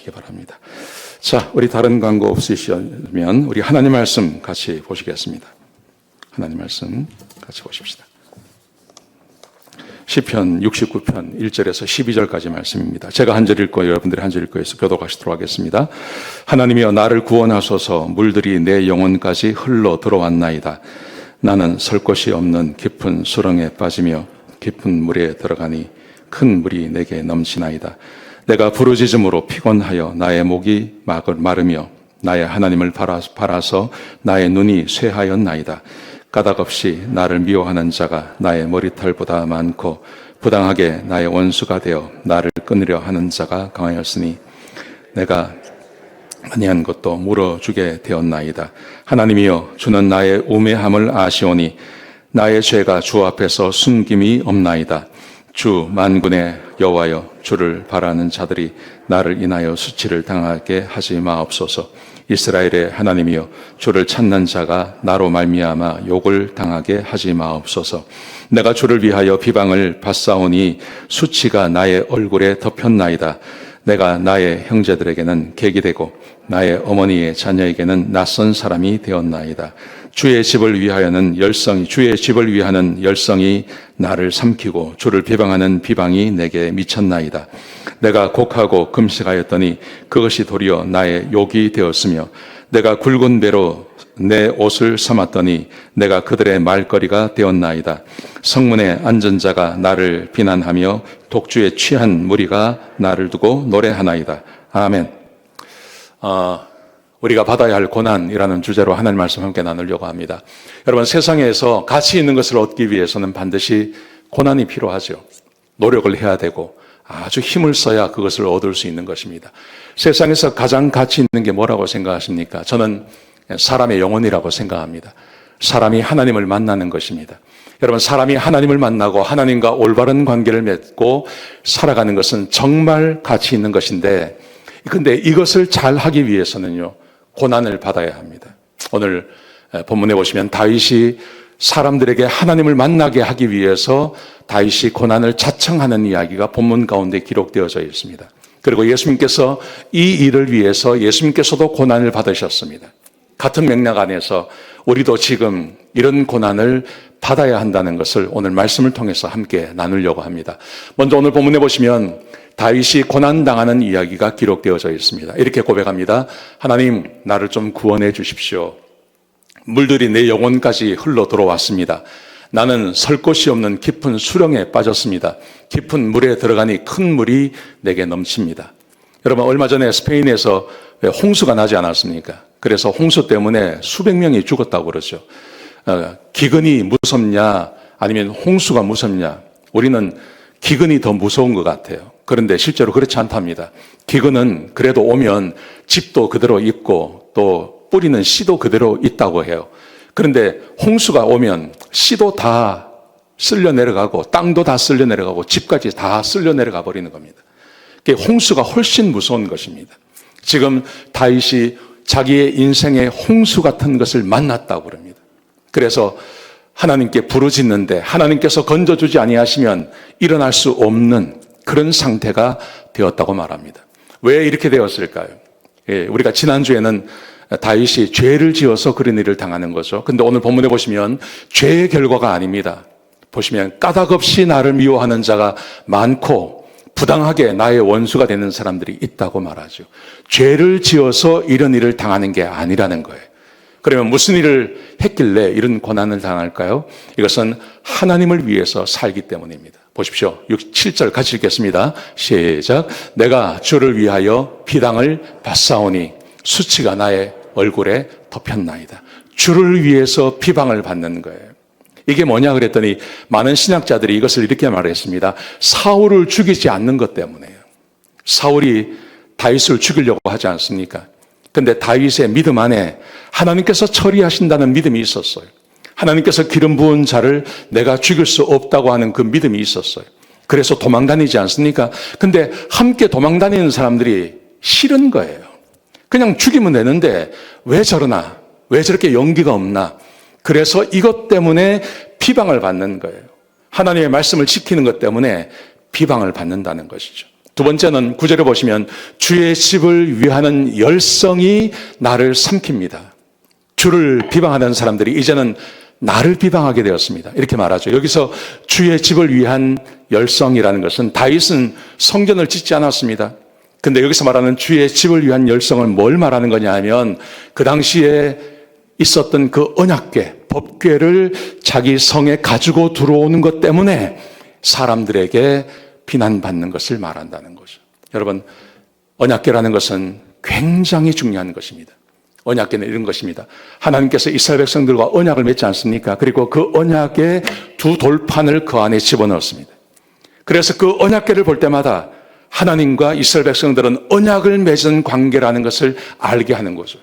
기도하시기 바랍니다. 자, 우리 다른 광고 없으시면 우리 하나님 말씀 같이 보시겠습니다. 하나님 말씀 같이 보십시다. 시편 69편 1절에서 12절까지 말씀입니다. 제가 한 절 읽고 여러분들이 한 절 읽고 해서 교독하시도록 하겠습니다. 하나님이여 나를 구원하소서. 물들이 내 영혼까지 흘러 들어왔나이다. 나는 설 곳이 없는 깊은 수렁에 빠지며 깊은 물에 들어가니 큰 물이 내게 넘치나이다. 내가 부르짖음으로 피곤하여 나의 목이 마르며 나의 하나님을 바라서 나의 눈이 쇠하였나이다. 까닭없이 나를 미워하는 자가 나의 머리털보다 많고 부당하게 나의 원수가 되어 나를 끊으려 하는 자가 강하였으니 내가 아니한 것도 물어주게 되었나이다. 하나님이여 주는 나의 우매함을 아시오니 나의 죄가 주 앞에서 숨김이 없나이다. 주 만군의 여호와여 주를 바라는 자들이 나를 인하여 수치를 당하게 하지 마옵소서. 이스라엘의 하나님이여 주를 찾는 자가 나로 말미암아 욕을 당하게 하지 마옵소서. 내가 주를 위하여 비방을 받사오니 수치가 나의 얼굴에 덮였나이다. 내가 나의 형제들에게는 객이 되고 나의 어머니의 자녀에게는 낯선 사람이 되었나이다. 주의 집을 위하는 열성이 나를 삼키고 주를 비방하는 비방이 내게 미쳤나이다. 내가 곡하고 금식하였더니 그것이 도리어 나의 욕이 되었으며 내가 굵은 배로 내 옷을 삼았더니 내가 그들의 말거리가 되었나이다. 성문에 앉은 자가 나를 비난하며 독주에 취한 무리가 나를 두고 노래하나이다. 아멘. 우리가 받아야 할 고난이라는 주제로 하나님 말씀 함께 나누려고 합니다. 여러분, 세상에서 가치 있는 것을 얻기 위해서는 반드시 고난이 필요하죠. 노력을 해야 되고 아주 힘을 써야 그것을 얻을 수 있는 것입니다. 세상에서 가장 가치 있는 게 뭐라고 생각하십니까? 저는 사람의 영혼이라고 생각합니다. 사람이 하나님을 만나는 것입니다. 여러분, 사람이 하나님을 만나고 하나님과 올바른 관계를 맺고 살아가는 것은 정말 가치 있는 것인데, 근데 이것을 잘 하기 위해서는요, 고난을 받아야 합니다. 오늘 본문에 보시면 다윗이 사람들에게 하나님을 만나게 하기 위해서 다윗이 고난을 자청하는 이야기가 본문 가운데 기록되어져 있습니다. 그리고 예수님께서 이 일을 위해서 예수님께서도 고난을 받으셨습니다. 같은 맥락 안에서 우리도 지금 이런 고난을 받아야 한다는 것을 오늘 말씀을 통해서 함께 나누려고 합니다. 먼저 오늘 본문에 보시면 다윗이 고난당하는 이야기가 기록되어져 있습니다. 이렇게 고백합니다. 하나님, 나를 좀 구원해 주십시오. 물들이 내 영혼까지 흘러 들어왔습니다. 나는 설 곳이 없는 깊은 수렁에 빠졌습니다. 깊은 물에 들어가니 큰 물이 내게 넘칩니다. 여러분, 얼마 전에 스페인에서 홍수가 나지 않았습니까? 그래서 홍수 때문에 수백 명이 죽었다고 그러죠. 기근이 무섭냐 아니면 홍수가 무섭냐? 우리는 기근이 더 무서운 것 같아요. 그런데 실제로 그렇지 않답니다. 기근은 그래도 오면 집도 그대로 있고 또 뿌리는 씨도 그대로 있다고 해요. 그런데 홍수가 오면 씨도 다 쓸려 내려가고 땅도 다 쓸려 내려가고 집까지 다 쓸려 내려가 버리는 겁니다. 홍수가 훨씬 무서운 것입니다. 지금 다윗이 자기의 인생의 홍수 같은 것을 만났다고 그럽니다. 그래서 하나님께 부르짖는데 하나님께서 건져주지 아니하시면 일어날 수 없는 그런 상태가 되었다고 말합니다. 왜 이렇게 되었을까요? 우리가 지난주에는 다윗이 죄를 지어서 그런 일을 당하는 거죠. 근데 오늘 본문에 보시면 죄의 결과가 아닙니다. 보시면 까닭없이 나를 미워하는 자가 많고 부당하게 나의 원수가 되는 사람들이 있다고 말하죠. 죄를 지어서 이런 일을 당하는 게 아니라는 거예요. 그러면 무슨 일을 했길래 이런 고난을 당할까요? 이것은 하나님을 위해서 살기 때문입니다. 보십시오. 7절 같이 읽겠습니다. 시작. 내가 주를 위하여 비방을 받사오니 수치가 나의 얼굴에 덮였나이다. 주를 위해서 비방을 받는 거예요. 이게 뭐냐 그랬더니 많은 신학자들이 이것을 이렇게 말했습니다. 사울을 죽이지 않는 것 때문에요. 사울이 다윗을 죽이려고 하지 않습니까? 근데 다윗의 믿음 안에 하나님께서 처리하신다는 믿음이 있었어요. 하나님께서 기름 부은 자를 내가 죽일 수 없다고 하는 그 믿음이 있었어요. 그래서 도망다니지 않습니까? 근데 함께 도망다니는 사람들이 싫은 거예요. 그냥 죽이면 되는데 왜 저러나? 왜 저렇게 용기가 없나? 그래서 이것 때문에 비방을 받는 거예요. 하나님의 말씀을 지키는 것 때문에 비방을 받는다는 것이죠. 두 번째는 9절에 보시면 주의 집을 위하는 열성이 나를 삼킵니다. 주를 비방하는 사람들이 이제는 나를 비방하게 되었습니다. 이렇게 말하죠. 여기서 주의 집을 위한 열성이라는 것은 다윗은 성전을 짓지 않았습니다. 근데 여기서 말하는 주의 집을 위한 열성을 뭘 말하는 거냐 하면 그 당시에 있었던 그 언약궤, 법궤를 자기 성에 가지고 들어오는 것 때문에 사람들에게 비난받는 것을 말한다는 거죠. 여러분, 언약궤라는 것은 굉장히 중요한 것입니다. 언약궤는 이런 것입니다. 하나님께서 이스라엘 백성들과 언약을 맺지 않습니까? 그리고 그 언약의 두 돌판을 그 안에 집어넣었습니다. 그래서 그 언약궤를 볼 때마다 하나님과 이스라엘 백성들은 언약을 맺은 관계라는 것을 알게 하는 거죠.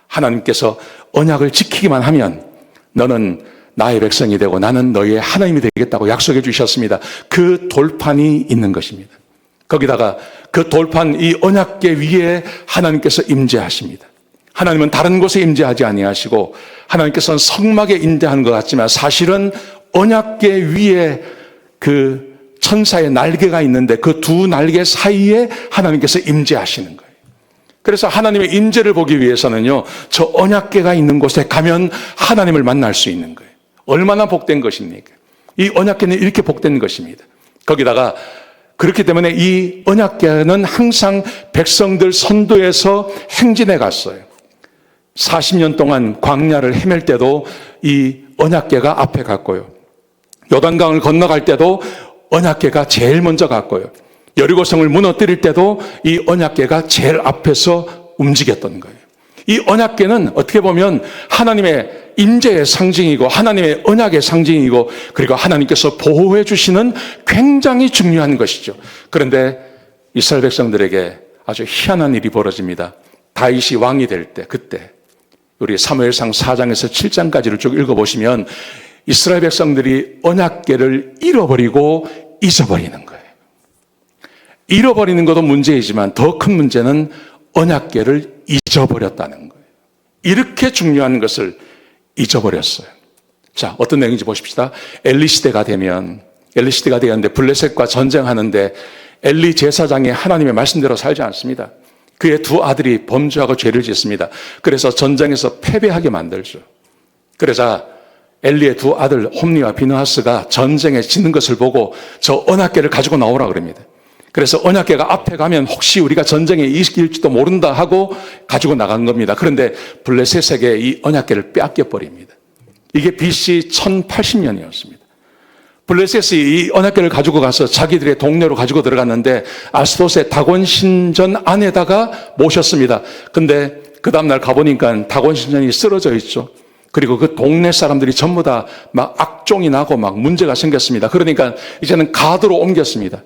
하나님께서 언약을 지키기만 하면 너는 나의 백성이 되고 나는 너의 하나님이 되겠다고 약속해 주셨습니다. 그 돌판이 있는 것입니다. 거기다가 그 돌판, 이 언약궤 위에 하나님께서 임재하십니다. 하나님은 다른 곳에 임재하지 아니하시고 하나님께서는 성막에 임재하는 것 같지만 사실은 언약궤 위에 그 천사의 날개가 있는데 그 두 날개 사이에 하나님께서 임재하시는 거예요. 그래서 하나님의 임재를 보기 위해서는요, 저 언약궤가 있는 곳에 가면 하나님을 만날 수 있는 거예요. 얼마나 복된 것입니까? 이 언약궤는 이렇게 복된 것입니다. 거기다가 그렇기 때문에 이 언약궤는 항상 백성들 선도에서 행진해 갔어요. 40년 동안 광야를 헤맬 때도 이 언약궤가 앞에 갔고요. 요단강을 건너갈 때도 언약궤가 제일 먼저 갔고요. 여리고성을 무너뜨릴 때도 이 언약궤가 제일 앞에서 움직였던 거예요. 이 언약궤는 어떻게 보면 하나님의 임재의 상징이고 하나님의 언약의 상징이고 그리고 하나님께서 보호해 주시는 굉장히 중요한 것이죠. 그런데 이스라엘 백성들에게 아주 희한한 일이 벌어집니다. 다윗이 왕이 될 때, 그때 우리 사무엘상 4장에서 7장까지를 쭉 읽어보시면 이스라엘 백성들이 언약궤를 잃어버리고 잊어버리는 거예요. 잃어버리는 것도 문제이지만 더 큰 문제는 언약궤를 잊어버렸다는 거예요. 이렇게 중요한 것을 잊어버렸어요. 자, 어떤 내용인지 보십시다. 엘리 시대가 되었는데 블레셋과 전쟁하는데 엘리 제사장이 하나님의 말씀대로 살지 않습니다. 그의 두 아들이 범죄하고 죄를 짓습니다. 그래서 전쟁에서 패배하게 만들죠. 그러자 엘리의 두 아들 홈리와 비느하스가 전쟁에 지는 것을 보고 저 언약궤를 가지고 나오라 그럽니다. 그래서 언약궤가 앞에 가면 혹시 우리가 전쟁에 이길지도 모른다 하고 가지고 나간 겁니다. 그런데 블레셋에게 이 언약궤를 빼앗겨 버립니다. 이게 BC 1080년이었습니다. 블레셋이 이 언약궤를 가지고 가서 자기들의 동네로 가지고 들어갔는데 아스돗의 다곤 신전 안에다가 모셨습니다. 근데 그 다음날 가보니까 다곤 신전이 쓰러져 있죠. 그리고 그 동네 사람들이 전부 다 막 악종이 나고 막 문제가 생겼습니다. 그러니까 이제는 가드로 옮겼습니다.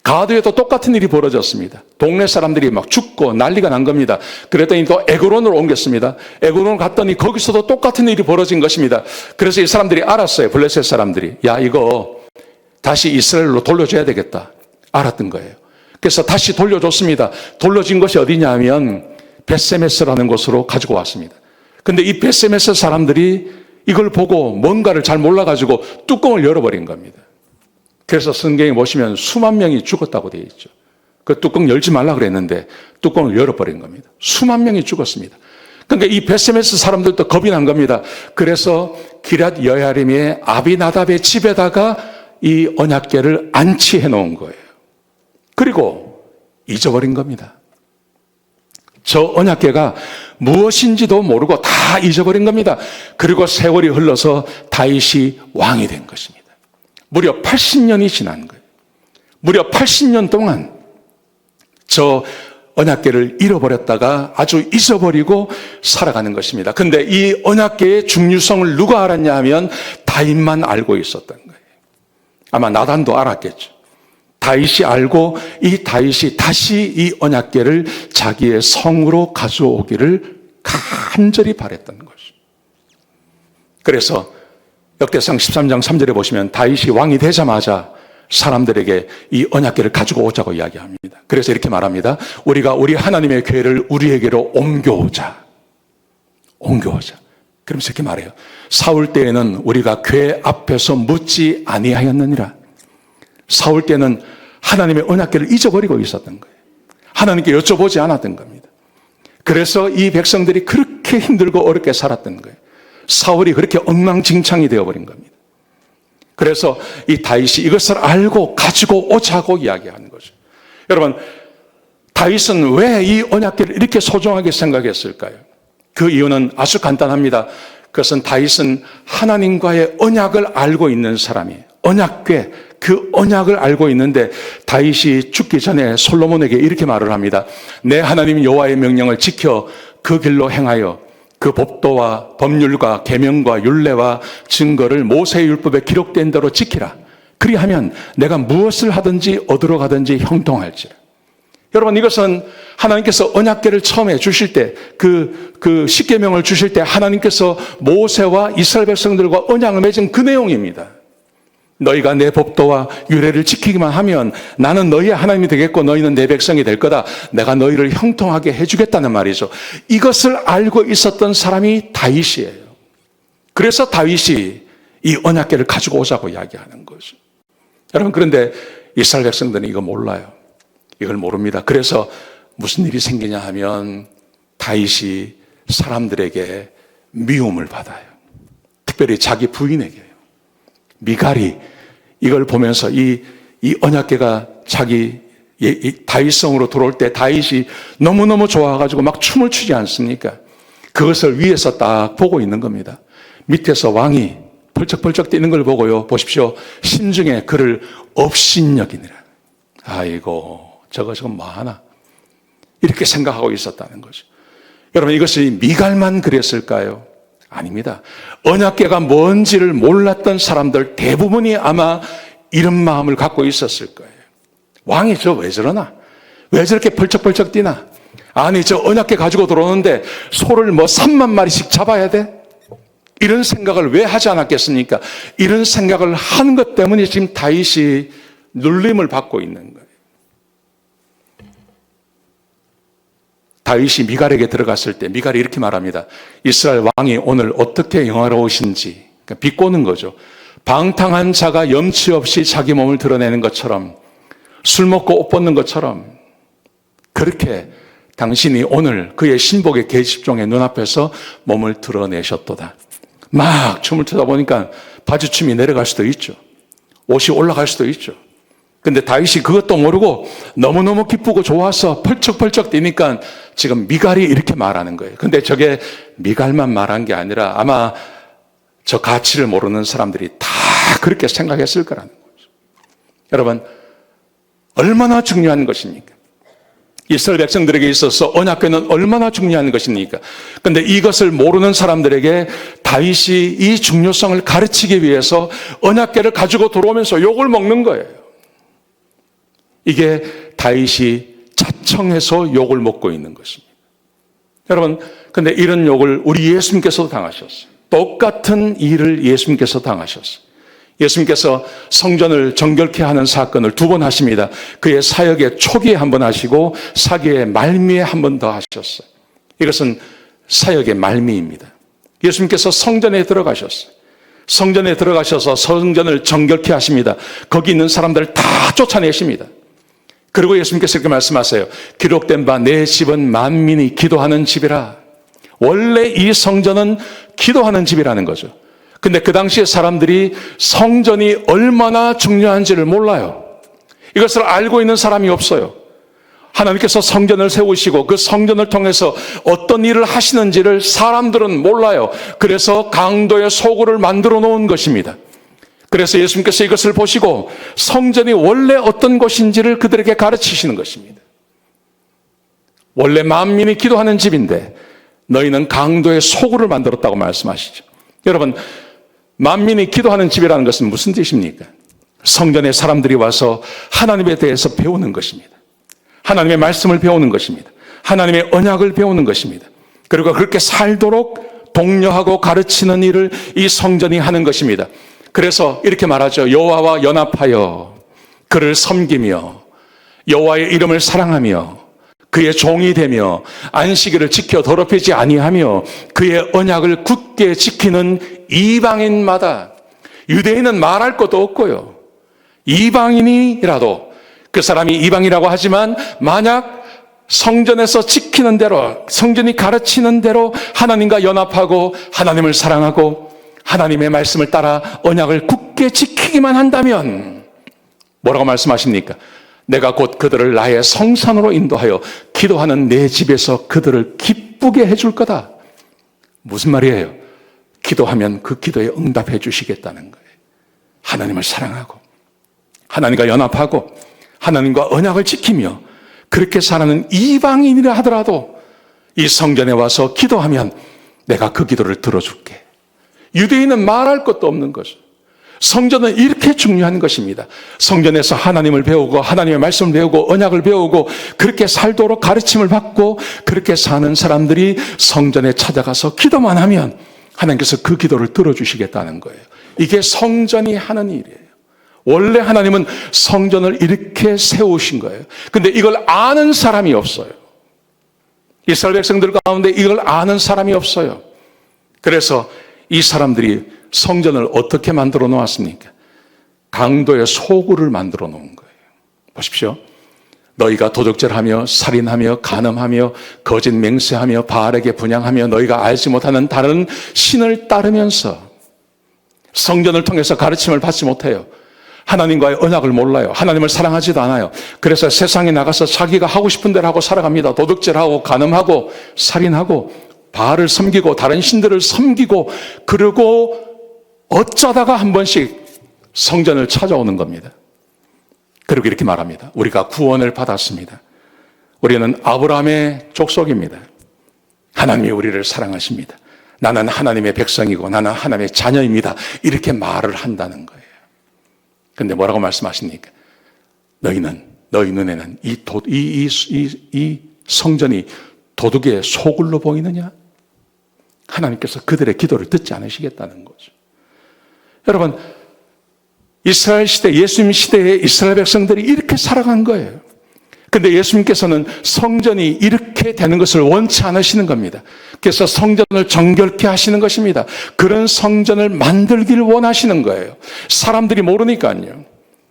가드에도 똑같은 일이 벌어졌습니다. 동네 사람들이 막 죽고 난리가 난 겁니다. 그랬더니 또 에그론으로 옮겼습니다. 에그론 갔더니 거기서도 똑같은 일이 벌어진 것입니다. 그래서 이 사람들이 알았어요. 블레셋 사람들이. 야, 이거 다시 이스라엘로 돌려줘야 되겠다. 알았던 거예요. 그래서 다시 돌려줬습니다. 돌려진 것이 어디냐 하면 벳세메스라는 곳으로 가지고 왔습니다. 근데 이 벳세메스 사람들이 이걸 보고 뭔가를 잘 몰라가지고 뚜껑을 열어버린 겁니다. 그래서 성경에 보시면 수만 명이 죽었다고 되어 있죠. 그 뚜껑 열지 말라 그랬는데 뚜껑을 열어버린 겁니다. 수만 명이 죽었습니다. 그러니까 이 벳세메스 사람들도 겁이 난 겁니다. 그래서 기럇 여야림의 아비나답의 집에다가 이 언약궤를 안치해 놓은 거예요. 그리고 잊어버린 겁니다. 저 언약궤가 무엇인지도 모르고 다 잊어버린 겁니다. 그리고 세월이 흘러서 다윗이 왕이 된 것입니다. 무려 80년이 지난 거예요. 무려 80년 동안 저 언약궤를 잃어버렸다가 아주 잊어버리고 살아가는 것입니다. 근데 이 언약궤의 중요성을 누가 알았냐 하면 다윗만 알고 있었던 거예요. 아마 나단도 알았겠죠. 다윗이 알고 이 다윗이 다시 이 언약궤를 자기의 성으로 가져오기를 간절히 바랬던 것이죠. 그래서 역대상 13장 3절에 보시면 다윗이 왕이 되자마자 사람들에게 이 언약궤를 가지고 오자고 이야기합니다. 그래서 이렇게 말합니다. 우리가 우리 하나님의 궤를 우리에게로 옮겨오자. 그러면서 이렇게 말해요. 사울 때에는 우리가 궤 앞에서 묻지 아니하였느니라. 사울 때는 하나님의 언약궤를 잊어버리고 있었던 거예요. 하나님께 여쭤보지 않았던 겁니다. 그래서 이 백성들이 그렇게 힘들고 어렵게 살았던 거예요. 사울이 그렇게 엉망진창이 되어버린 겁니다. 그래서 이 다윗이 이것을 알고 가지고 오자고 이야기하는 거죠. 여러분, 다윗은 왜 이 언약궤를 이렇게 소중하게 생각했을까요? 그 이유는 아주 간단합니다. 그것은 다윗은 하나님과의 언약을 알고 있는 사람이에요. 언약궤, 그 언약을 알고 있는데 다윗이 죽기 전에 솔로몬에게 이렇게 말을 합니다. 내 하나님 여호와의 명령을 지켜 그 길로 행하여 그 법도와 법률과 계명과 율례와 증거를 모세의 율법에 기록된 대로 지키라. 그리하면 내가 무엇을 하든지 얻으러 가든지 형통할지라. 여러분, 이것은 하나님께서 언약궤를 처음에 주실 때, 그 십계명을 주실 때 하나님께서 모세와 이스라엘 백성들과 언약을 맺은 그 내용입니다. 너희가 내 법도와 율례를 지키기만 하면 나는 너희의 하나님이 되겠고 너희는 내 백성이 될 거다. 내가 너희를 형통하게 해주겠다는 말이죠. 이것을 알고 있었던 사람이 다윗이에요. 그래서 다윗이 이 언약궤를 가지고 오자고 이야기하는 거죠. 여러분, 그런데 이스라엘 백성들은 이거 몰라요. 이걸 모릅니다. 그래서 무슨 일이 생기냐 하면 다윗이 사람들에게 미움을 받아요. 특별히 자기 부인에게요. 미갈이 이걸 보면서 이 언약궤가 자기 다윗성으로 들어올 때 다윗이 너무너무 좋아가지고 막 춤을 추지 않습니까? 그것을 위에서 딱 보고 있는 겁니다. 밑에서 왕이 펄쩍펄쩍 뛰는 걸 보고요. 보십시오. 심중에 그를 업신여기니라. 아이고, 저거 뭐하나. 이렇게 생각하고 있었다는 거죠. 여러분, 이것이 미갈만 그랬을까요? 아닙니다. 언약궤가 뭔지를 몰랐던 사람들 대부분이 아마 이런 마음을 갖고 있었을 거예요. 왕이 저 왜 저러나? 왜 저렇게 펄쩍펄쩍 뛰나? 아니, 저 언약궤 가지고 들어오는데 소를 3만 마리씩 잡아야 돼? 이런 생각을 왜 하지 않았겠습니까? 이런 생각을 한 것 때문에 지금 다윗이 눌림을 받고 있는 거예요. 다윗이 미갈에게 들어갔을 때 미갈이 이렇게 말합니다. 이스라엘 왕이 오늘 어떻게 영화로우신지, 그러니까 비꼬는 거죠. 방탕한 자가 염치 없이 자기 몸을 드러내는 것처럼, 술 먹고 옷 벗는 것처럼 그렇게 당신이 오늘 그의 신복의 계집종의 눈앞에서 몸을 드러내셨도다. 막 춤을 추다 보니까 바지춤이 내려갈 수도 있죠. 옷이 올라갈 수도 있죠. 근데 다윗이 그것도 모르고 너무너무 기쁘고 좋아서 펄쩍펄쩍 뛰니까 지금 미갈이 이렇게 말하는 거예요. 근데 저게 미갈만 말한 게 아니라 아마 저 가치를 모르는 사람들이 다 그렇게 생각했을 거라는 거죠. 여러분, 얼마나 중요한 것입니까? 이스라엘 백성들에게 있어서 언약궤는 얼마나 중요한 것입니까? 그런데 이것을 모르는 사람들에게 다윗이 이 중요성을 가르치기 위해서 언약궤를 가지고 들어오면서 욕을 먹는 거예요. 이게 다윗이 자청해서 욕을 먹고 있는 것입니다. 여러분, 근데 이런 욕을 우리 예수님께서도 당하셨어요. 똑같은 일을 예수님께서 당하셨어요. 예수님께서 성전을 정결케 하는 사건을 2번 하십니다. 그의 사역의 초기에 1번 하시고 사기의 말미에 1번 더 하셨어요. 이것은 사역의 말미입니다. 예수님께서 성전에 들어가셨어요. 성전에 들어가셔서 성전을 정결케 하십니다. 거기 있는 사람들을 다 쫓아내십니다. 그리고 예수님께서 이렇게 말씀하세요. 기록된 바 내 집은 만민이 기도하는 집이라. 원래 이 성전은 기도하는 집이라는 거죠. 근데 그 당시에 사람들이 성전이 얼마나 중요한지를 몰라요. 이것을 알고 있는 사람이 없어요. 하나님께서 성전을 세우시고 그 성전을 통해서 어떤 일을 하시는지를 사람들은 몰라요. 그래서 강도의 소굴을 만들어 놓은 것입니다. 그래서 예수님께서 이것을 보시고 성전이 원래 어떤 곳인지를 그들에게 가르치시는 것입니다. 원래 만민이 기도하는 집인데 너희는 강도의 소굴을 만들었다고 말씀하시죠. 여러분, 만민이 기도하는 집이라는 것은 무슨 뜻입니까? 성전에 사람들이 와서 하나님에 대해서 배우는 것입니다. 하나님의 말씀을 배우는 것입니다. 하나님의 언약을 배우는 것입니다. 그리고 그렇게 살도록 독려하고 가르치는 일을 이 성전이 하는 것입니다. 그래서 이렇게 말하죠. 여호와와 연합하여 그를 섬기며 여호와의 이름을 사랑하며 그의 종이 되며 안식일을 지켜 더럽히지 아니하며 그의 언약을 굳게 지키는 이방인마다, 유대인은 말할 것도 없고요, 이방인이라도 그 사람이 이방이라고 하지만 만약 성전에서 지키는 대로, 성전이 가르치는 대로 하나님과 연합하고 하나님을 사랑하고 하나님의 말씀을 따라 언약을 굳게 지키기만 한다면 뭐라고 말씀하십니까? 내가 곧 그들을 나의 성산으로 인도하여 기도하는 내 집에서 그들을 기쁘게 해줄 거다. 무슨 말이에요? 기도하면 그 기도에 응답해 주시겠다는 거예요. 하나님을 사랑하고 하나님과 연합하고 하나님과 언약을 지키며 그렇게 살아가는 이방인이라 하더라도 이 성전에 와서 기도하면 내가 그 기도를 들어줄게. 유대인은 말할 것도 없는 거죠. 성전은 이렇게 중요한 것입니다. 성전에서 하나님을 배우고 하나님의 말씀을 배우고 언약을 배우고 그렇게 살도록 가르침을 받고 그렇게 사는 사람들이 성전에 찾아가서 기도만 하면 하나님께서 그 기도를 들어주시겠다는 거예요. 이게 성전이 하는 일이에요. 원래 하나님은 성전을 이렇게 세우신 거예요. 근데 이걸 아는 사람이 없어요. 이스라엘 백성들 가운데 이걸 아는 사람이 없어요. 그래서 이 사람들이 성전을 어떻게 만들어 놓았습니까? 강도의 소굴을 만들어 놓은 거예요. 보십시오. 너희가 도둑질하며 살인하며 간음하며 거짓 맹세하며 바알에게 분향하며 너희가 알지 못하는 다른 신을 따르면서 성전을 통해서 가르침을 받지 못해요. 하나님과의 언약을 몰라요. 하나님을 사랑하지도 않아요. 그래서 세상에 나가서 자기가 하고 싶은 대로 하고 살아갑니다. 도둑질하고 간음하고 살인하고 바알을 섬기고 다른 신들을 섬기고 그러고 어쩌다가 한 번씩 성전을 찾아오는 겁니다. 그리고 이렇게 말합니다. 우리가 구원을 받았습니다. 우리는 아브라함의 족속입니다. 하나님이 우리를 사랑하십니다. 나는 하나님의 백성이고 나는 하나님의 자녀입니다. 이렇게 말을 한다는 거예요. 근데 뭐라고 말씀하십니까? 너희 눈에는 이 성전이 도둑의 소굴로 보이느냐? 하나님께서 그들의 기도를 듣지 않으시겠다는 거죠. 여러분, 이스라엘 시대, 예수님 시대에 이스라엘 백성들이 이렇게 살아간 거예요. 근데 예수님께서는 성전이 이렇게 되는 것을 원치 않으시는 겁니다. 그래서 성전을 정결케 하시는 것입니다. 그런 성전을 만들기를 원하시는 거예요. 사람들이 모르니까요.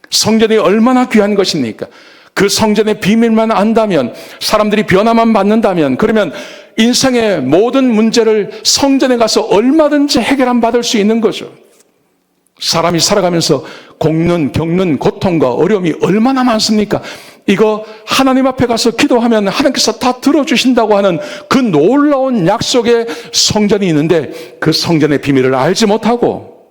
성전이 얼마나 귀한 것입니까? 그 성전의 비밀만 안다면, 사람들이 변화만 받는다면, 그러면 인생의 모든 문제를 성전에 가서 얼마든지 해결함 받을 수 있는 거죠. 사람이 살아가면서 겪는 고통과 어려움이 얼마나 많습니까? 이거 하나님 앞에 가서 기도하면 하나님께서 다 들어주신다고 하는 그 놀라운 약속의 성전이 있는데 그 성전의 비밀을 알지 못하고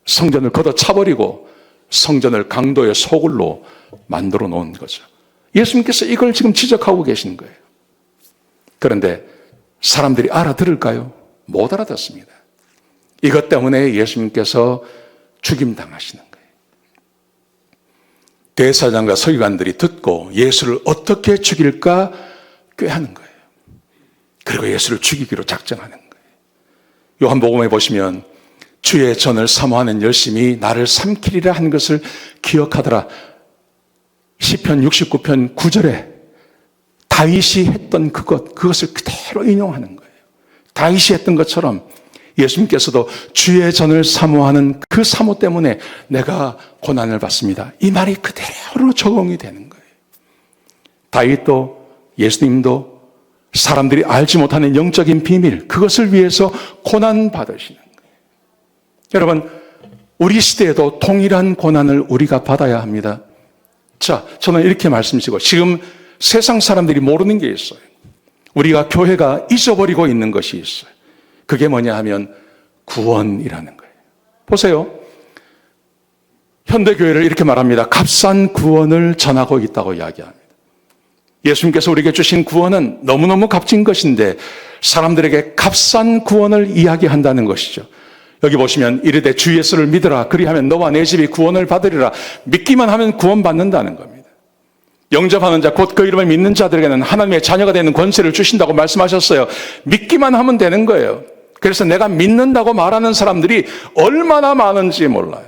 성전을 걷어차버리고 성전을 강도의 소굴로 만들어 놓은 거죠. 예수님께서 이걸 지금 지적하고 계신 거예요. 그런데 사람들이 알아들을까요? 못 알아듣습니다. 이것 때문에 예수님께서 죽임당하시는 거예요. 대사장과 서기관들이 듣고 예수를 어떻게 죽일까 꾀하는 거예요. 그리고 예수를 죽이기로 작정하는 거예요. 요한복음에 보시면 주의 전을 사모하는 열심이 나를 삼키리라 한 것을 기억하더라. 시편 69편 9절에 다윗이 했던 그것을 그대로 인용하는 거예요. 다윗이 했던 것처럼 예수님께서도 주의 전을 사모하는 그 사모 때문에 내가 고난을 받습니다. 이 말이 그대로 적용이 되는 거예요. 다윗도 예수님도 사람들이 알지 못하는 영적인 비밀, 그것을 위해서 고난 받으시는 거예요. 여러분, 우리 시대에도 동일한 고난을 우리가 받아야 합니다. 자, 저는 이렇게 말씀드리고 지금 세상 사람들이 모르는 게 있어요. 우리가 교회가 잊어버리고 있는 것이 있어요. 그게 뭐냐 하면 구원이라는 거예요. 보세요. 현대교회를 이렇게 말합니다. 값싼 구원을 전하고 있다고 이야기합니다. 예수님께서 우리에게 주신 구원은 너무너무 값진 것인데 사람들에게 값싼 구원을 이야기한다는 것이죠. 여기 보시면 이르되 주 예수를 믿으라 그리하면 너와 내 집이 구원을 받으리라. 믿기만 하면 구원받는다는 겁니다. 영접하는 자 곧 그 이름을 믿는 자들에게는 하나님의 자녀가 되는 권세를 주신다고 말씀하셨어요. 믿기만 하면 되는 거예요. 그래서 내가 믿는다고 말하는 사람들이 얼마나 많은지 몰라요.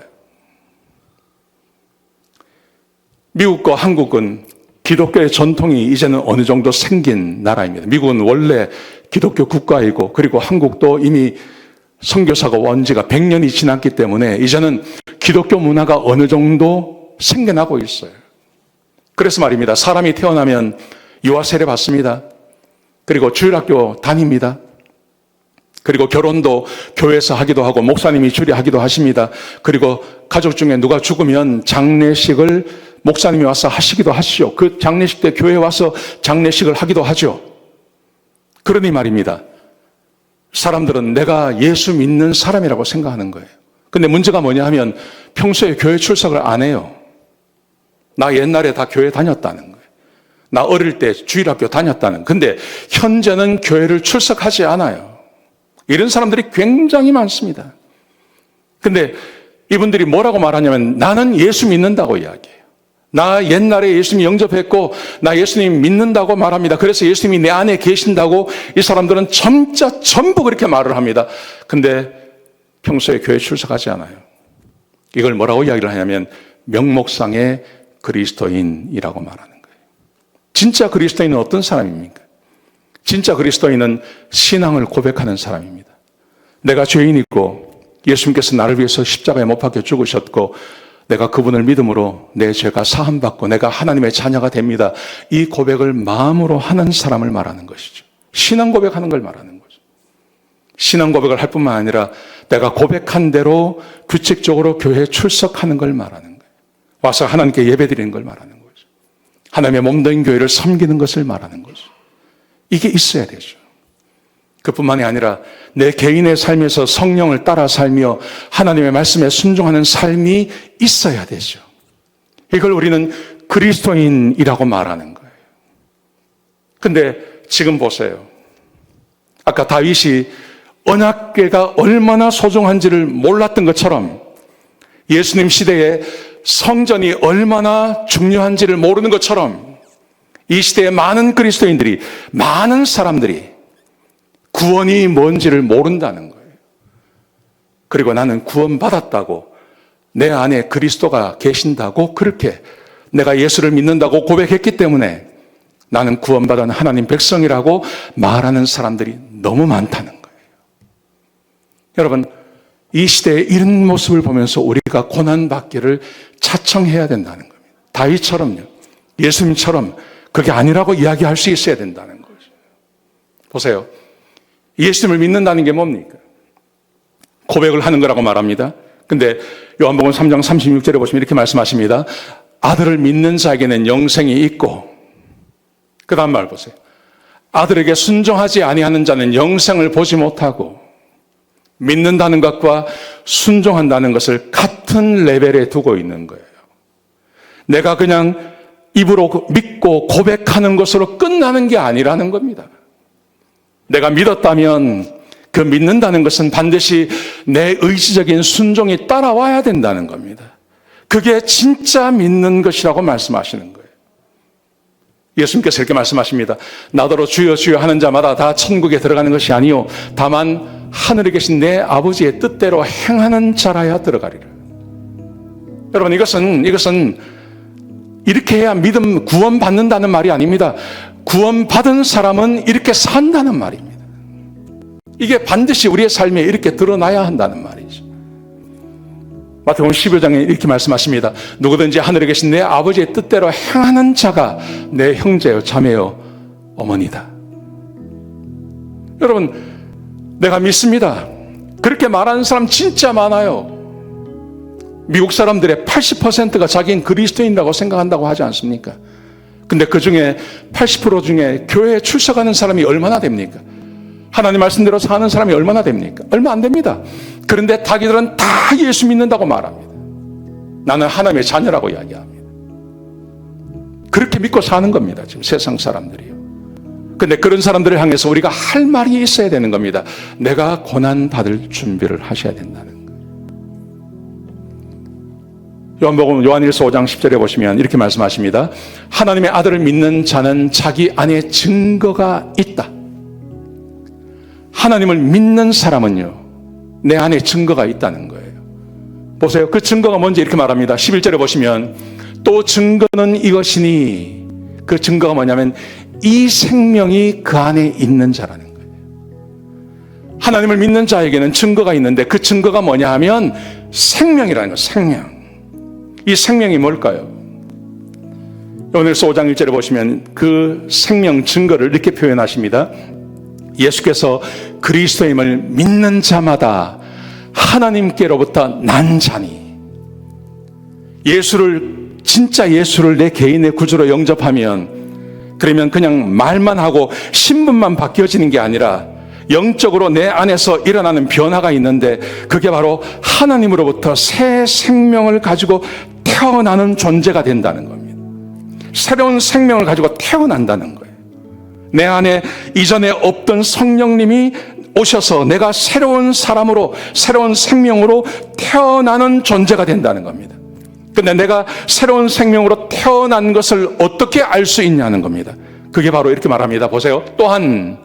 미국과 한국은 기독교의 전통이 이제는 어느 정도 생긴 나라입니다. 미국은 원래 기독교 국가이고 그리고 한국도 이미 선교사가 온 지가 100년이 지났기 때문에 이제는 기독교 문화가 어느 정도 생겨나고 있어요. 그래서 말입니다. 사람이 태어나면 유아 세례 받습니다. 그리고 주일학교 다닙니다. 그리고 결혼도 교회에서 하기도 하고 목사님이 주례하기도 하십니다. 그리고 가족 중에 누가 죽으면 장례식을 목사님이 와서 하시기도 하시죠. 그 장례식 때 교회에 와서 장례식을 하기도 하죠. 그러니 말입니다. 사람들은 내가 예수 믿는 사람이라고 생각하는 거예요. 근데 문제가 뭐냐 하면 평소에 교회 출석을 안 해요. 나 옛날에 다 교회 다녔다는 거예요. 나 어릴 때 주일학교 다녔다는. 근데 현재는 교회를 출석하지 않아요. 이런 사람들이 굉장히 많습니다. 근데 이분들이 뭐라고 말하냐면 나는 예수 믿는다고 이야기해요. 나 옛날에 예수님 영접했고 나 예수님 믿는다고 말합니다. 그래서 예수님이 내 안에 계신다고 이 사람들은 점자 전부 그렇게 말을 합니다. 근데 평소에 교회 출석하지 않아요. 이걸 뭐라고 이야기를 하냐면 명목상의 그리스도인이라고 말하는 거예요. 진짜 그리스도인은 어떤 사람입니까? 진짜 그리스도인은 신앙을 고백하는 사람입니다. 내가 죄인이고 예수님께서 나를 위해서 십자가에 못 박혀 죽으셨고 내가 그분을 믿음으로 내 죄가 사함받고 내가 하나님의 자녀가 됩니다. 이 고백을 마음으로 하는 사람을 말하는 것이죠. 신앙 고백하는 걸 말하는 거죠. 신앙 고백을 할 뿐만 아니라 내가 고백한 대로 규칙적으로 교회에 출석하는 걸 말하는 거예요. 와서 하나님께 예배드리는 걸 말하는 거죠. 하나님의 몸된 교회를 섬기는 것을 말하는 거죠. 이게 있어야 되죠. 그뿐만이 아니라 내 개인의 삶에서 성령을 따라 살며 하나님의 말씀에 순종하는 삶이 있어야 되죠. 이걸 우리는 그리스도인이라고 말하는 거예요. 근데 지금 보세요. 아까 다윗이 언약궤가 얼마나 소중한지를 몰랐던 것처럼 예수님 시대에 성전이 얼마나 중요한지를 모르는 것처럼 이 시대의 많은 그리스도인들이, 많은 사람들이 구원이 뭔지를 모른다는 거예요. 그리고 나는 구원받았다고, 내 안에 그리스도가 계신다고, 그렇게 내가 예수를 믿는다고 고백했기 때문에 나는 구원받은 하나님 백성이라고 말하는 사람들이 너무 많다는 거예요. 여러분, 이 시대의 이런 모습을 보면서 우리가 고난받기를 자청해야 된다는 겁니다. 다윗처럼요, 예수님처럼 그게 아니라고 이야기할 수 있어야 된다는 거죠. 보세요. 예수님을 믿는다는 게 뭡니까? 고백을 하는 거라고 말합니다. 근데 요한복음 3장 36절에 보시면 이렇게 말씀하십니다. 아들을 믿는 자에게는 영생이 있고, 그 다음 말 보세요. 아들에게 순종하지 아니하는 자는 영생을 보지 못하고, 믿는다는 것과 순종한다는 것을 같은 레벨에 두고 있는 거예요. 내가 그냥 입으로 믿고 고백하는 것으로 끝나는 게 아니라는 겁니다. 내가 믿었다면 그 믿는다는 것은 반드시 내 의지적인 순종이 따라와야 된다는 겁니다. 그게 진짜 믿는 것이라고 말씀하시는 거예요. 예수님께서 이렇게 말씀하십니다. 나더러 주여 주여 하는 자마다 다 천국에 들어가는 것이 아니요 다만 하늘에 계신 내 아버지의 뜻대로 행하는 자라야 들어가리라. 여러분, 이것은 이렇게 해야 믿음 구원받는다는 말이 아닙니다. 구원받은 사람은 이렇게 산다는 말입니다. 이게 반드시 우리의 삶에 이렇게 드러나야 한다는 말이죠. 마태복음 15장에 이렇게 말씀하십니다. 누구든지 하늘에 계신 내 아버지의 뜻대로 행하는 자가 내 형제요 자매요 어머니다. 여러분, 내가 믿습니다. 그렇게 말하는 사람 진짜 많아요. 미국 사람들의 80%가 자기는 그리스도인이라고 생각한다고 하지 않습니까? 근데 그 중에 80% 중에 교회에 출석하는 사람이 얼마나 됩니까? 하나님 말씀대로 사는 사람이 얼마나 됩니까? 얼마 안 됩니다. 그런데 자기들은 다 예수 믿는다고 말합니다. 나는 하나님의 자녀라고 이야기합니다. 그렇게 믿고 사는 겁니다. 지금 세상 사람들이요. 근데 그런 사람들을 향해서 우리가 할 말이 있어야 되는 겁니다. 내가 고난 받을 준비를 하셔야 된다는 거예요. 요한복음 요한일서 5장 10절에 보시면 이렇게 말씀하십니다. 하나님의 아들을 믿는 자는 자기 안에 증거가 있다. 하나님을 믿는 사람은요, 내 안에 증거가 있다는 거예요. 보세요. 그 증거가 뭔지 이렇게 말합니다. 11절에 보시면 또 증거는 이것이니, 그 증거가 뭐냐면 이 생명이 그 안에 있는 자라는 거예요. 하나님을 믿는 자에게는 증거가 있는데 그 증거가 뭐냐 하면 생명이라는 거예요. 생명. 이 생명이 뭘까요? 요한일서 5장 1절에 보시면 그 생명 증거를 이렇게 표현하십니다. 예수께서 그리스도임을 믿는 자마다 하나님께로부터 난 자니, 진짜 예수를 내 개인의 구주로 영접하면, 그러면 그냥 말만 하고 신분만 바뀌어지는 게 아니라 영적으로 내 안에서 일어나는 변화가 있는데, 그게 바로 하나님으로부터 새 생명을 가지고 태어나는 존재가 된다는 겁니다. 새로운 생명을 가지고 태어난다는 거예요. 내 안에 이전에 없던 성령님이 오셔서 내가 새로운 사람으로, 새로운 생명으로 태어나는 존재가 된다는 겁니다. 근데 내가 새로운 생명으로 태어난 것을 어떻게 알 수 있냐는 겁니다. 그게 바로 이렇게 말합니다. 보세요. 또한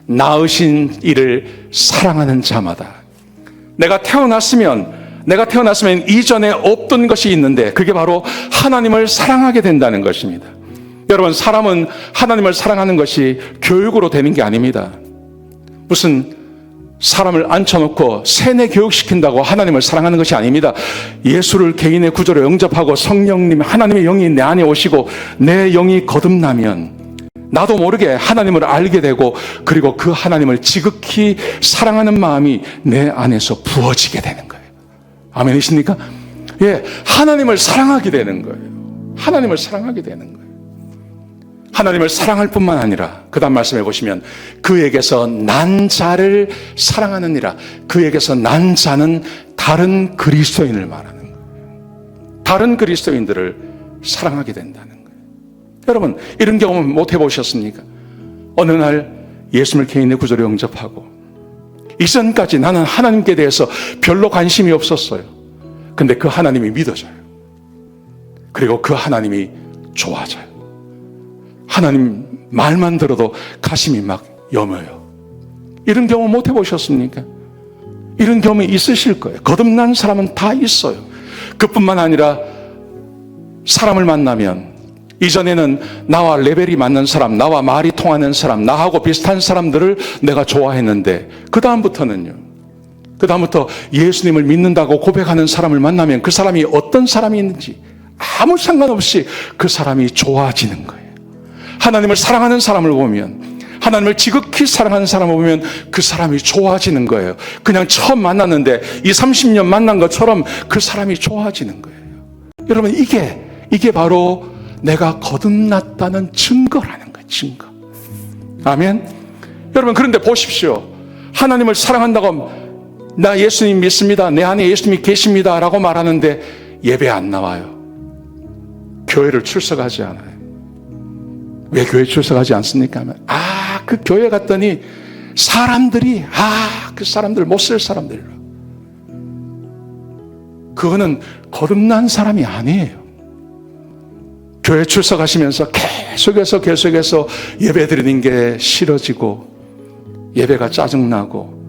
낳으신 이를 사랑하는 자마다. 내가 태어났으면 이전에 없던 것이 있는데, 그게 바로 하나님을 사랑하게 된다는 것입니다. 여러분, 사람은 하나님을 사랑하는 것이 교육으로 되는 게 아닙니다. 무슨 사람을 앉혀놓고 세뇌 교육시킨다고 하나님을 사랑하는 것이 아닙니다. 예수를 개인의 구조로 영접하고 성령님, 하나님의 영이 내 안에 오시고 내 영이 거듭나면 나도 모르게 하나님을 알게 되고, 그리고 그 하나님을 지극히 사랑하는 마음이 내 안에서 부어지게 되는 거예요. 아멘이십니까? 예, 하나님을 사랑하게 되는 거예요. 하나님을 사랑하게 되는 거예요. 하나님을 사랑할 뿐만 아니라 그 다음 말씀해 보시면, 그에게서 난 자를 사랑하느니라. 그에게서 난 자는 다른 그리스도인을 말하는 거예요. 다른 그리스도인들을 사랑하게 된다는 거예요. 여러분, 이런 경험 못 해보셨습니까? 어느 날 예수를 개인의 구조로 영접하고, 이전까지 나는 하나님께 대해서 별로 관심이 없었어요. 근데 그 하나님이 믿어져요. 그리고 그 하나님이 좋아져요. 하나님 말만 들어도 가슴이 막 여며요. 이런 경험 못 해보셨습니까? 이런 경험이 있으실 거예요. 거듭난 사람은 다 있어요. 그뿐만 아니라 사람을 만나면, 이전에는 나와 레벨이 맞는 사람, 나와 말이 통하는 사람, 나하고 비슷한 사람들을 내가 좋아했는데, 그 다음부터 예수님을 믿는다고 고백하는 사람을 만나면 그 사람이 어떤 사람이 있는지 아무 상관없이 그 사람이 좋아지는 거예요. 하나님을 사랑하는 사람을 보면, 하나님을 지극히 사랑하는 사람을 보면 그 사람이 좋아지는 거예요. 그냥 처음 만났는데 20-30년 만난 것처럼 그 사람이 좋아지는 거예요. 여러분, 이게 바로 내가 거듭났다는 증거라는 거예요. 증거. 아멘. 여러분, 그런데 보십시오. 하나님을 사랑한다고, 나 예수님 믿습니다, 내 안에 예수님이 계십니다 라고 말하는데 예배 안 나와요. 교회를 출석하지 않아요. 왜 교회 출석하지 않습니까? 하면, 그 교회 갔더니 사람들이, 그 사람들 못 쓸 사람들. 그거는 거듭난 사람이 아니에요. 교회 출석하시면서 계속해서 예배 드리는 게 싫어지고, 예배가 짜증나고,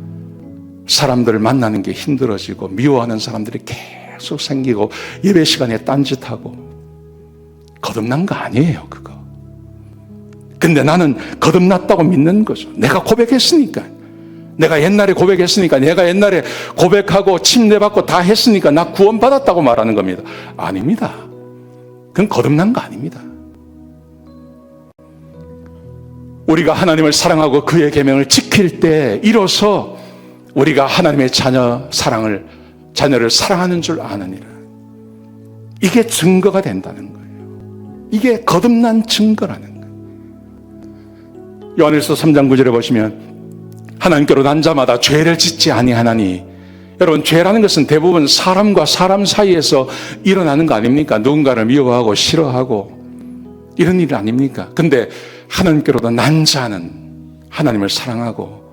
사람들을 만나는 게 힘들어지고, 미워하는 사람들이 계속 생기고, 예배 시간에 딴짓하고, 거듭난 거 아니에요, 그거. 근데 나는 거듭났다고 믿는 거죠. 내가 고백했으니까. 내가 옛날에 고백했으니까, 내가 옛날에 고백하고 침례받고 다 했으니까 나 구원받았다고 말하는 겁니다. 아닙니다. 그건 거듭난 거 아닙니다. 우리가 하나님을 사랑하고 그의 계명을 지킬 때 이로써 우리가 하나님의 자녀를 사랑하는 줄 아느니라. 이게 증거가 된다는 거예요. 이게 거듭난 증거라는 거예요. 요한일서 3장 9절에 보시면, 하나님께로 난 자마다 죄를 짓지 아니하나니. 여러분, 죄라는 것은 대부분 사람과 사람 사이에서 일어나는 거 아닙니까? 누군가를 미워하고 싫어하고 이런 일 아닙니까? 근데 하나님께로도 난 자는 하나님을 사랑하고,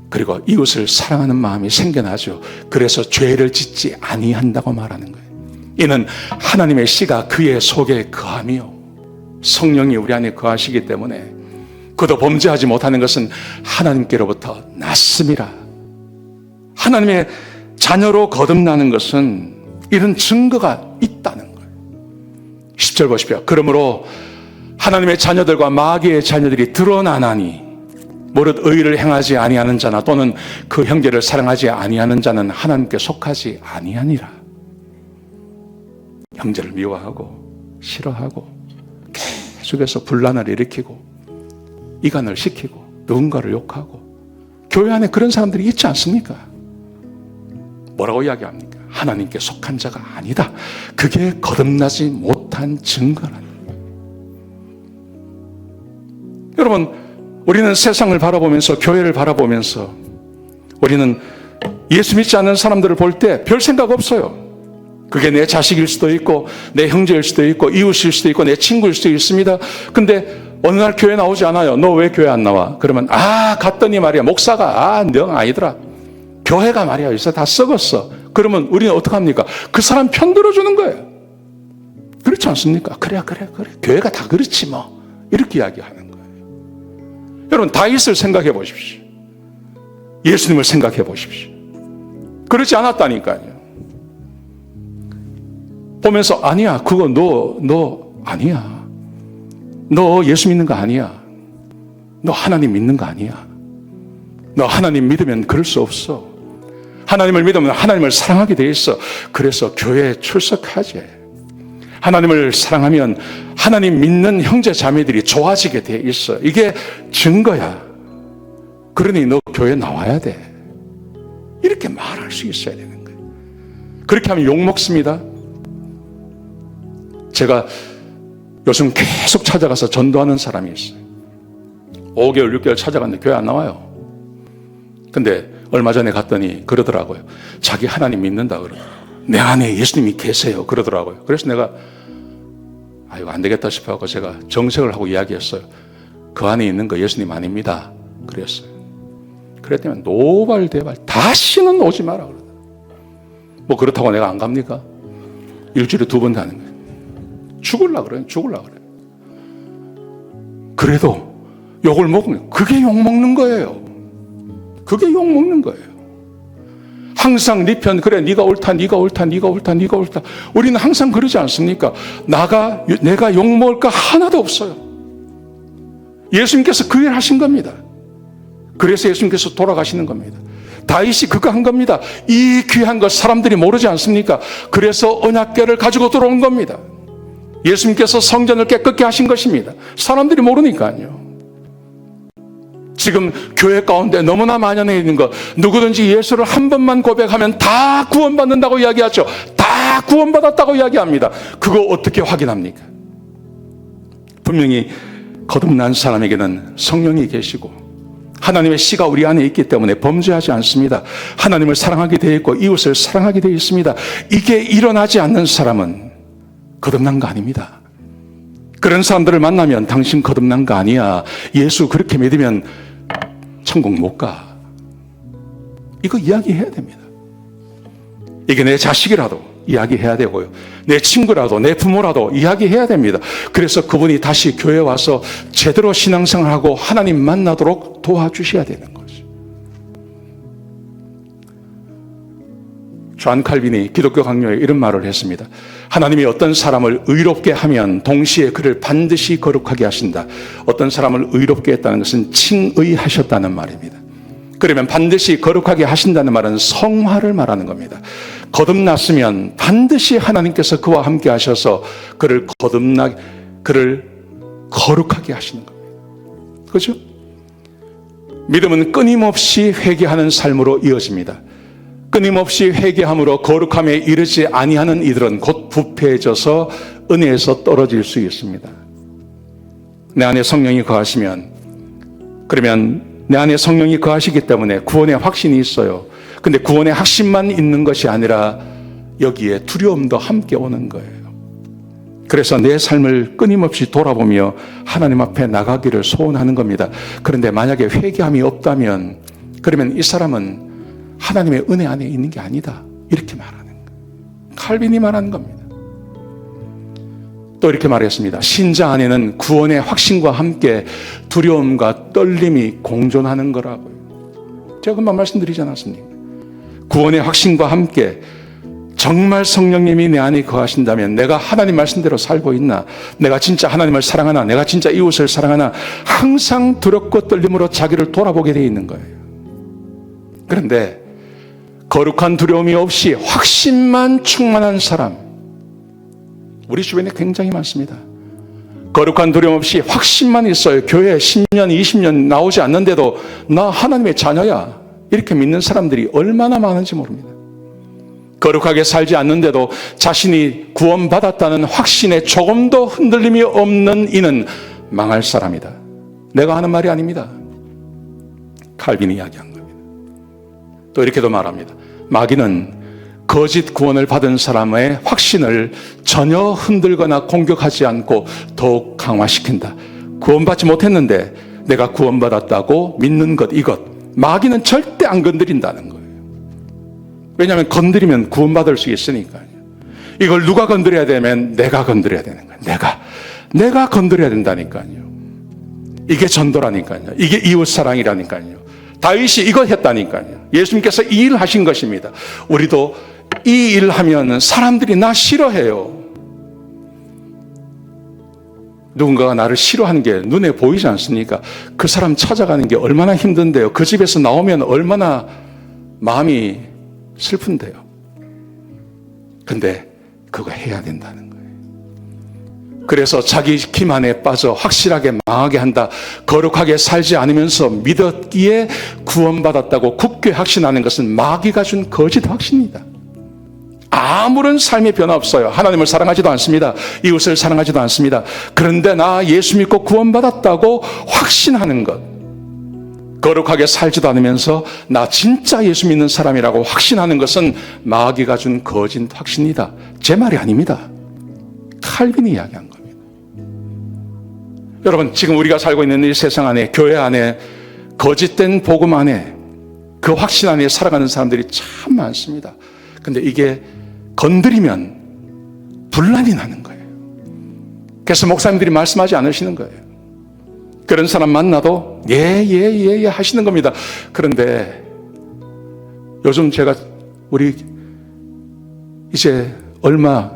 그리고 이웃을 사랑하는 마음이 생겨나죠. 그래서 죄를 짓지 아니한다고 말하는 거예요. 이는 하나님의 씨가 그의 속에 거하며 성령이 우리 안에 거하시기 때문에, 그도 범죄하지 못하는 것은 하나님께로부터 났음이라. 하나님의 자녀로 거듭나는 것은 이런 증거가 있다는 거예요. 10절 보십시오. 그러므로 하나님의 자녀들과 마귀의 자녀들이 드러나나니, 무릇 의를 행하지 아니하는 자나 또는 그 형제를 사랑하지 아니하는 자는 하나님께 속하지 아니하니라. 형제를 미워하고 싫어하고 계속해서 분란을 일으키고 이간을 시키고 누군가를 욕하고 교회 안에 그런 사람들이 있지 않습니까? 뭐라고 이야기합니까? 하나님께 속한 자가 아니다. 그게 거듭나지 못한 증거라는 거예요. 여러분, 우리는 세상을 바라보면서 교회를 바라보면서 우리는 예수 믿지 않는 사람들을 볼 때 별 생각 없어요. 그게 내 자식일 수도 있고 내 형제일 수도 있고 이웃일 수도 있고 내 친구일 수도 있습니다. 근데 어느 날 교회 나오지 않아요. 너 왜 교회 안 나와? 그러면 갔더니 말이야 목사가 영 아니더라. 교회가 말이야 요새 다 썩었어. 그러면 우리는 어떡합니까? 그 사람 편 들어주는 거예요. 그렇지 않습니까? 그래 교회가 다 그렇지 뭐 이렇게 이야기하는 거예요. 여러분 다윗을 생각해 보십시오. 예수님을 생각해 보십시오. 그렇지 않았다니까요. 보면서 아니야 그거 너 아니야. 너 예수 믿는 거 아니야. 너 하나님 믿는 거 아니야. 너 하나님 믿으면 그럴 수 없어. 하나님을 믿으면 하나님을 사랑하게 돼 있어. 그래서 교회에 출석하지. 하나님을 사랑하면 하나님 믿는 형제 자매들이 좋아지게 돼 있어. 이게 증거야. 그러니 너 교회 나와야 돼. 이렇게 말할 수 있어야 되는 거예요. 그렇게 하면 욕먹습니다. 제가 요즘 계속 찾아가서 전도하는 사람이 있어요. 5개월, 6개월 찾아갔는데 교회 안 나와요. 근데 얼마 전에 갔더니 그러더라고요. 자기 하나님 믿는다 그러더라고요. 내 안에 예수님이 계세요 그러더라고요. 그래서 내가 이거 안 되겠다 싶어서 제가 정색을 하고 이야기했어요. 그 안에 있는 거 예수님 아닙니다. 그랬어요. 그랬더니 노발대발 다시는 오지 마라 그러더라고요. 뭐 그렇다고 내가 안 갑니까? 일주일에 2번 가는 거예요. 죽을라 그래요. 그래도 욕을 먹으면 그게 욕 먹는 거예요. 그게 욕 먹는 거예요. 항상 네 편 그래 네가 옳다. 우리는 항상 그러지 않습니까? 내가 욕 먹을 거 하나도 없어요. 예수님께서 그 일을 하신 겁니다. 그래서 예수님께서 돌아가시는 겁니다. 다윗이 그거 한 겁니다. 이 귀한 것 사람들이 모르지 않습니까? 그래서 언약궤를 가지고 들어온 겁니다. 예수님께서 성전을 깨끗게 하신 것입니다. 사람들이 모르니까요. 지금 교회 가운데 너무나 만연해 있는 것, 누구든지 예수를 한 번만 고백하면 다 구원받는다고 이야기하죠. 다 구원받았다고 이야기합니다. 그거 어떻게 확인합니까? 분명히 거듭난 사람에게는 성령이 계시고 하나님의 씨가 우리 안에 있기 때문에 범죄하지 않습니다. 하나님을 사랑하게 되어 있고 이웃을 사랑하게 되어 있습니다. 이게 일어나지 않는 사람은 거듭난 거 아닙니다. 그런 사람들을 만나면 당신 거듭난 거 아니야. 예수 그렇게 믿으면 천국 못 가. 이거 이야기해야 됩니다. 이게 내 자식이라도 이야기해야 되고요. 내 친구라도 내 부모라도 이야기해야 됩니다. 그래서 그분이 다시 교회에 와서 제대로 신앙생활하고 하나님 만나도록 도와주셔야 되는 거죠. 존 칼빈이 기독교 강요에 이런 말을 했습니다. 하나님이 어떤 사람을 의롭게 하면 동시에 그를 반드시 거룩하게 하신다. 어떤 사람을 의롭게 했다는 것은 칭의하셨다는 말입니다. 그러면 반드시 거룩하게 하신다는 말은 성화를 말하는 겁니다. 거듭났으면 반드시 하나님께서 그와 함께 하셔서 그를 거룩하게 하시는 겁니다. 그렇죠? 믿음은 끊임없이 회개하는 삶으로 이어집니다. 끊임없이 회개함으로 거룩함에 이르지 아니하는 이들은 곧 부패해져서 은혜에서 떨어질 수 있습니다. 내 안에 성령이 거하시면, 그러면 내 안에 성령이 거하시기 때문에 구원의 확신이 있어요. 근데 구원의 확신만 있는 것이 아니라 여기에 두려움도 함께 오는 거예요. 그래서 내 삶을 끊임없이 돌아보며 하나님 앞에 나가기를 소원하는 겁니다. 그런데 만약에 회개함이 없다면 그러면 이 사람은 하나님의 은혜 안에 있는 게 아니다. 이렇게 말하는 거예요. 칼빈이 말하는 겁니다. 또 이렇게 말했습니다. 신자 안에는 구원의 확신과 함께 두려움과 떨림이 공존하는 거라고요. 제가 금방 말씀드리지 않았습니까? 구원의 확신과 함께 정말 성령님이 내 안에 거하신다면 내가 하나님 말씀대로 살고 있나? 내가 진짜 하나님을 사랑하나? 내가 진짜 이웃을 사랑하나? 항상 두렵고 떨림으로 자기를 돌아보게 되어 있는 거예요. 그런데 거룩한 두려움이 없이 확신만 충만한 사람, 우리 주변에 굉장히 많습니다. 거룩한 두려움 없이 확신만 있어요. 교회 10년, 20년 나오지 않는데도 나 하나님의 자녀야. 이렇게 믿는 사람들이 얼마나 많은지 모릅니다. 거룩하게 살지 않는데도 자신이 구원받았다는 확신에 조금도 흔들림이 없는 이는 망할 사람이다. 내가 하는 말이 아닙니다. 칼빈이 이야기한 겁니다. 또 이렇게도 말합니다. 마귀는 거짓 구원을 받은 사람의 확신을 전혀 흔들거나 공격하지 않고 더욱 강화시킨다. 구원받지 못했는데 내가 구원받았다고 믿는 것, 이것. 마귀는 절대 안 건드린다는 거예요. 왜냐하면 건드리면 구원받을 수 있으니까요. 이걸 누가 건드려야 되면 내가 건드려야 되는 거예요. 내가 건드려야 된다니까요. 이게 전도라니까요. 이게 이웃사랑이라니까요. 다윗이 이걸 했다니까요. 예수님께서 이 일을 하신 것입니다. 우리도 이 일 하면 사람들이 나 싫어해요. 누군가가 나를 싫어하는 게 눈에 보이지 않습니까? 그 사람 찾아가는 게 얼마나 힘든데요. 그 집에서 나오면 얼마나 마음이 슬픈데요. 근데 그거 해야 된다는 거예요. 그래서 자기 기만에 빠져 확실하게 망하게 한다. 거룩하게 살지 않으면서 믿었기에 구원받았다고 굳게 확신하는 것은 마귀가 준 거짓 확신이다. 아무런 삶의 변화 없어요. 하나님을 사랑하지도 않습니다. 이웃을 사랑하지도 않습니다. 그런데 나 예수 믿고 구원받았다고 확신하는 것, 거룩하게 살지도 않으면서 나 진짜 예수 믿는 사람이라고 확신하는 것은 마귀가 준 거짓 확신이다. 제 말이 아닙니다. 칼빈이 이야기한 겁니다. 여러분, 지금 우리가 살고 있는 이 세상 안에, 교회 안에, 거짓된 복음 안에, 그 확신 안에 살아가는 사람들이 참 많습니다. 근데 이게 건드리면 분란이 나는 거예요. 그래서 목사님들이 말씀하지 않으시는 거예요. 그런 사람 만나도 예 하시는 겁니다. 그런데 요즘 제가 우리 이제 얼마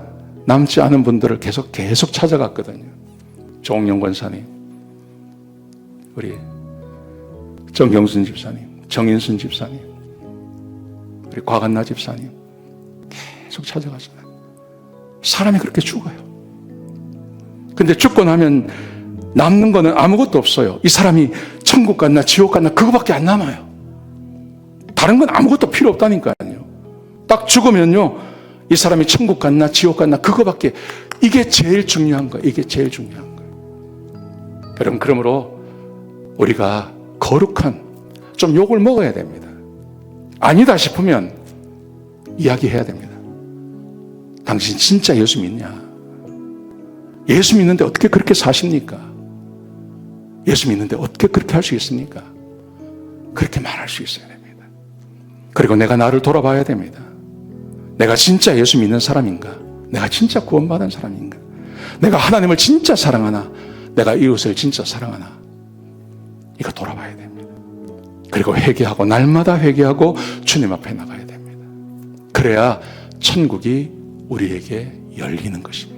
남지 않은 분들을 계속 찾아갔거든요. 조홍영 권사님, 우리 정경순 집사님, 정인순 집사님, 우리 곽한나 집사님 계속 찾아가잖아요. 사람이 그렇게 죽어요. 근데 죽고 나면 남는 거는 아무것도 없어요. 이 사람이 천국 갔나 지옥 갔나 그거밖에 안 남아요. 다른 건 아무것도 필요 없다니까요. 딱 죽으면요, 이 사람이 천국 갔나 지옥 갔나 그거밖에, 이게 제일 중요한 거예요. 이게 제일 중요한 거예요. 여러분, 그러므로 우리가 거룩한 좀 욕을 먹어야 됩니다. 아니다 싶으면 이야기해야 됩니다. 당신 진짜 예수 믿냐? 예수 믿는데 어떻게 그렇게 사십니까? 예수 믿는데 어떻게 그렇게 할 수 있습니까? 그렇게 말할 수 있어야 됩니다. 그리고 내가 나를 돌아봐야 됩니다. 내가 진짜 예수 믿는 사람인가? 내가 진짜 구원받은 사람인가? 내가 하나님을 진짜 사랑하나? 내가 이웃을 진짜 사랑하나? 이거 돌아봐야 됩니다. 그리고 회개하고, 날마다 회개하고 주님 앞에 나가야 됩니다. 그래야 천국이 우리에게 열리는 것입니다.